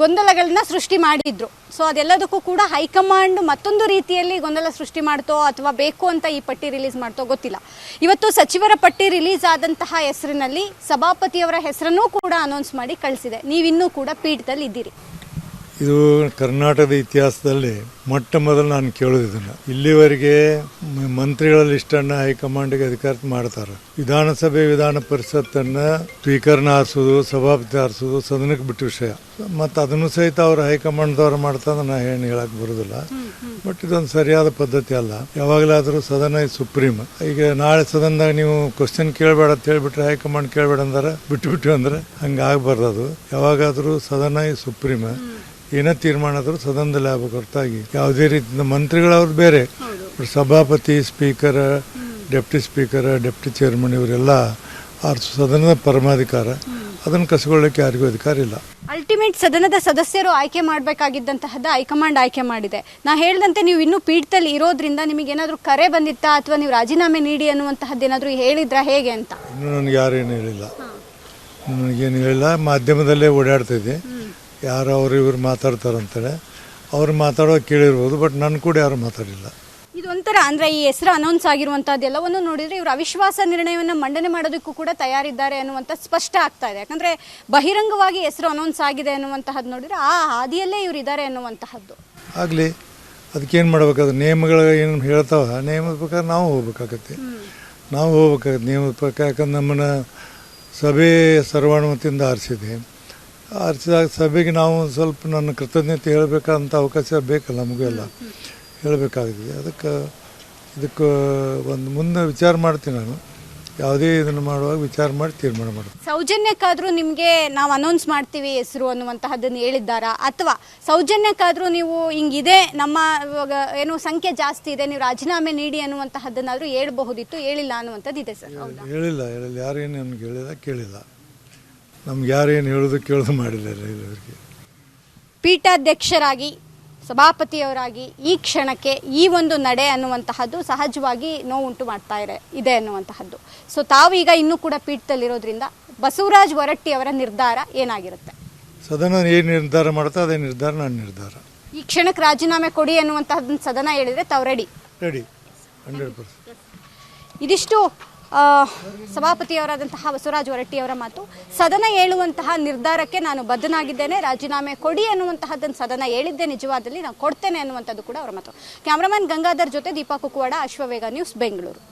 ಗೊಂದಲಗಳನ್ನ ಸೃಷ್ಟಿ ಮಾಡಿದ್ರು. ಸೊ ಅದೆಲ್ಲದಕ್ಕೂ ಕೂಡ ಹೈಕಮಾಂಡ್ ಮತ್ತೊಂದು ರೀತಿಯಲ್ಲಿ ಗೊಂದಲ ಸೃಷ್ಟಿ ಮಾಡ್ತೋ ಅಥವಾ ಬೇಕು ಅಂತ ಈ ಪಟ್ಟಿ ರಿಲೀಸ್ ಮಾಡ್ತೋ ಗೊತ್ತಿಲ್ಲ. ಇವತ್ತು ಸಚಿವರ ಪಟ್ಟಿ ರಿಲೀಸ್ ಆದಂತಹ ಹೆಸರಿನಲ್ಲಿ ಸಭಾಪತಿಯವರ ಹೆಸರನ್ನೂ ಕೂಡ ಅನೌನ್ಸ್ ಮಾಡಿ ಕಳಿಸಿದೆ. ನೀವಿನ್ನೂ ಕೂಡ ಪೀಠದಲ್ಲಿ ಇದ್ದೀರಿ. ಇದು ಕರ್ನಾಟಕದ ಇತಿಹಾಸದಲ್ಲಿ ಮೊಟ್ಟ ಮೊದಲು ನಾನು ಕೇಳೋದಿದ್ದನ್ನು. ಇಲ್ಲಿವರೆಗೆ ಮಂತ್ರಿಗಳ ಲಿಸ್ಟನ್ನು ಹೈಕಮಾಂಡ್ಗೆ ಅಧಿಕಾರ ಮಾಡ್ತಾರೆ. ವಿಧಾನಸಭೆ ವಿಧಾನ ಪರಿಷತ್ತನ್ನು ಸ್ಪೀಕರ್ನ ಆರಿಸೋದು, ಸಭಾಪತಿ ಆರಿಸೋದು ಸದನಕ್ಕೆ ಬಿಟ್ಟ ವಿಷಯ. ಮತ್ತು ಅದನ್ನು ಸಹಿತ ಅವರು ಹೈಕಮಾಂಡ್ದವ್ರು ಮಾಡ್ತಂದ್ರೆ ನಾ ಏನು ಹೇಳಕ್ಕೆ ಬರೋದಿಲ್ಲ. ಬಟ್ ಇದೊಂದು ಸರಿಯಾದ ಪದ್ಧತಿ ಅಲ್ಲ. ಯಾವಾಗಲಾದರೂ ಸದನ ಸುಪ್ರೀಂ. ಈಗ ನಾಳೆ ಸದನದಾಗ ನೀವು ಕ್ವಶನ್ ಕೇಳಬೇಡ ಅಂತ ಹೇಳ್ಬಿಟ್ರೆ ಹೈಕಮಾಂಡ್ ಕೇಳಬೇಡ ಅಂದ್ರೆ ಬಿಟ್ಟು ಅಂದ್ರೆ ಹಂಗೆ ಆಗಬಾರ್ದು. ಅದು ಯಾವಾಗಾದರೂ ಸದನ ಸುಪ್ರೀಂ. ಏನೇ ತೀರ್ಮಾನ ಆದರೂ ಸದನದಲ್ಲಿ ಆಗಬೇಕು ಹೊರತಾಗಿ ಯಾವುದೇ ರೀತಿಯ ಮಂತ್ರಿಗಳವ್ರು ಬೇರೆ, ಸಭಾಪತಿ, speaker, deputy speaker, deputy chairman ಇವರೆಲ್ಲ ಸದನದ ಪರಮಾಧಿಕಾರ. ಅದನ್ನು ಕಸಿಕೊಳ್ಳಕ್ಕೆ ಯಾರಿಗೂ ಅಧಿಕಾರ ಇಲ್ಲ. ಅಲ್ಟಿಮೇಟ್ ಸದನದ ಸದಸ್ಯರು ಆಯ್ಕೆ ಮಾಡಬೇಕಾಗಿದ್ದಂತಹದ್ದು ಹೈಕಮಾಂಡ್ ಆಯ್ಕೆ ಮಾಡಿದೆ. ನಾ ಹೇಳಿದಂತೆ ನೀವು ಇನ್ನೂ ಪೀಠದಲ್ಲಿ ಇರೋದ್ರಿಂದ ನಿಮಗೇನಾದರೂ ಕರೆ ಬಂದಿತ್ತಾ ಅಥವಾ ನೀವು ರಾಜೀನಾಮೆ ನೀಡಿ ಅನ್ನುವಂತಹದ್ದು ಏನಾದರೂ ಹೇಳಿದ್ರಾ, ಹೇಗೆ ಅಂತ? ಇನ್ನೂ ನನಗೆ ಯಾರೇನು ಹೇಳಿಲ್ಲ. ನನಗೇನು ಹೇಳಿಲ್ಲ. ಮಾಧ್ಯಮದಲ್ಲೇ ಓಡಾಡ್ತಿದ್ದೆ. ಯಾರು ಅವರು ಇವರು ಮಾತಾಡ್ತಾರಂತೇಳಿ ಅವ್ರು ಮಾತಾಡೋದು ಕೇಳಿರ್ಬೋದು. ಬಟ್ ನನ್ನ ಕೂಡ ಯಾರು ಮಾತಾಡಿಲ್ಲ. ಇದೊಂಥರ ಅಂದರೆ ಈ ಹೆಸರು ಅನೌನ್ಸ್ ಆಗಿರುವಂಥದ್ದೆಲ್ಲವನ್ನು ನೋಡಿದರೆ ಇವರು ಅವಿಶ್ವಾಸ ನಿರ್ಣಯವನ್ನು ಮಂಡನೆ ಮಾಡೋದಕ್ಕೂ ಕೂಡ ತಯಾರಿದ್ದಾರೆ ಅನ್ನುವಂಥ ಸ್ಪಷ್ಟ ಆಗ್ತಾ ಇದೆ. ಯಾಕಂದರೆ ಬಹಿರಂಗವಾಗಿ ಹೆಸರು ಅನೌನ್ಸ್ ಆಗಿದೆ ಅನ್ನುವಂತಹದ್ದು ನೋಡಿದರೆ ಆ ಹಾದಿಯಲ್ಲೇ ಇವರು ಇದ್ದಾರೆ ಅನ್ನುವಂತಹದ್ದು. ಆಗಲಿ, ಅದಕ್ಕೇನು ಮಾಡ್ಬೇಕಾದ್ರೆ ನಿಯಮಗಳು ಏನು ಹೇಳ್ತಾವ, ನಿಯಮದ ಪ್ರಕಾರ ನಾವು ಹೋಗ್ಬೇಕಾಗತ್ತೆ. ನಿಯಮದ ಪ್ರಕಾರ. ಯಾಕಂದ್ರೆ ನಮ್ಮನ್ನು ಸಭೆ ಸರ್ವಾನುಮತಿಯಿಂದ ಆರಿಸಿದಾಗ ಸಭೆಗೆ ನಾವು ಸ್ವಲ್ಪ ನನ್ನ ಕೃತಜ್ಞತೆ ಹೇಳಬೇಕಂತ ಅವಕಾಶ ಬೇಕಲ್ಲ, ನಮಗೆಲ್ಲ ಹೇಳಬೇಕಾಗಿದೆ. ಇದಕ್ಕೆ ಒಂದು ಮುಂದೆ ವಿಚಾರ ಮಾಡ್ತೀನಿ ನಾನು. ಯಾವುದೇ ಇದನ್ನು ಮಾಡುವಾಗ ವಿಚಾರ ಮಾಡಿ ತೀರ್ಮಾನ ಮಾಡ್ತೀನಿ. ಸೌಜನ್ಯಕ್ಕಾದರೂ ನಿಮಗೆ ನಾವು ಅನೌನ್ಸ್ ಮಾಡ್ತೀವಿ ಹೆಸರು ಅನ್ನುವಂತಹದ್ದನ್ನು ಹೇಳಿದ್ದಾರಾ, ಅಥವಾ ಸೌಜನ್ಯಕ್ಕಾದರೂ ನೀವು ಹಿಂಗಿದೆ ನಮ್ಮ ಏನು ಸಂಖ್ಯೆ ಜಾಸ್ತಿ ಇದೆ, ನೀವು ರಾಜೀನಾಮೆ ನೀಡಿ ಅನ್ನುವಂತಹದ್ದನ್ನಾದರೂ ಹೇಳ್ಬಹುದಿತ್ತು, ಹೇಳಿಲ್ಲ ಅನ್ನುವಂಥದ್ದು ಇದೆ ಸರ್? ಹೇಳಿಲ್ಲ. ಯಾರೇನು ನನಗೆ ಹೇಳಿಲ್ಲ, ಕೇಳಿಲ್ಲ. ನಮ್ಗೆ ಯಾರೇನು ಹೇಳೋದು ಕೇಳೋದು ಮಾಡಿಲ್ಲ. ಇವರಿಗೆ ಪೀಠಾಧ್ಯಕ್ಷರಾಗಿ, ಸಭಾಪತಿಯವರಾಗಿ ಈ ಕ್ಷಣಕ್ಕೆ ಈ ಒಂದು ನಡೆ ಅನ್ನುವಂತಹದ್ದು ಸಹಜವಾಗಿ ನೋವುಂಟು ಮಾಡ್ತಾ ಇದೆ ಅನ್ನುವಂತಹದ್ದು. ಸೊ ತಾವೀಗ ಇನ್ನೂ ಕೂಡ ಪೀಠದಲ್ಲಿರೋದ್ರಿಂದ ಬಸವರಾಜ ಹೊರಟ್ಟಿ ಅವರ ನಿರ್ಧಾರ ಏನಾಗಿರುತ್ತೆ? ಸದನ ಏನು ನಿರ್ಧಾರ ಮಾಡ್ತಾ ಅದೇ ನಿರ್ಧಾರ ನನ್ನ ನಿರ್ಧಾರ. ಈ ಕ್ಷಣಕ್ಕೆ ರಾಜೀನಾಮೆ ಕೊಡಿ ಅನ್ನುವಂತಹದ್ದನ್ನು ಸದನ ಹೇಳಿದರೆ ತಾವು ರೆಡಿ 100%. ಇದಿಷ್ಟು ಸಭಾಪತಿಯವರಾದಂತಹ ಬಸವರಾಜ ಹೊರಟ್ಟಿಯವರ ಮಾತು. ಸದನ ಹೇಳುವಂತಹ ನಿರ್ಧಾರಕ್ಕೆ ನಾನು ಬದ್ಧನಾಗಿದ್ದೇನೆ, ರಾಜೀನಾಮೆ ಕೊಡಿ ಅನ್ನುವಂತಹದ್ದನ್ನು ಸದನ ಹೇಳಿದ್ದೆ, ನಿಜವಾದಲ್ಲಿ ನಾನು ಕೊಡ್ತೇನೆ ಅನ್ನುವಂಥದ್ದು ಕೂಡ ಅವರ ಮಾತು. ಕ್ಯಾಮ್ರಾಮನ್ ಗಂಗಾಧರ್ ಜೊತೆ ದೀಪಾ ಕುಕ್ಕುವಾಡ, ಅಶ್ವವೇಗ ನ್ಯೂಸ್, ಬೆಂಗಳೂರು.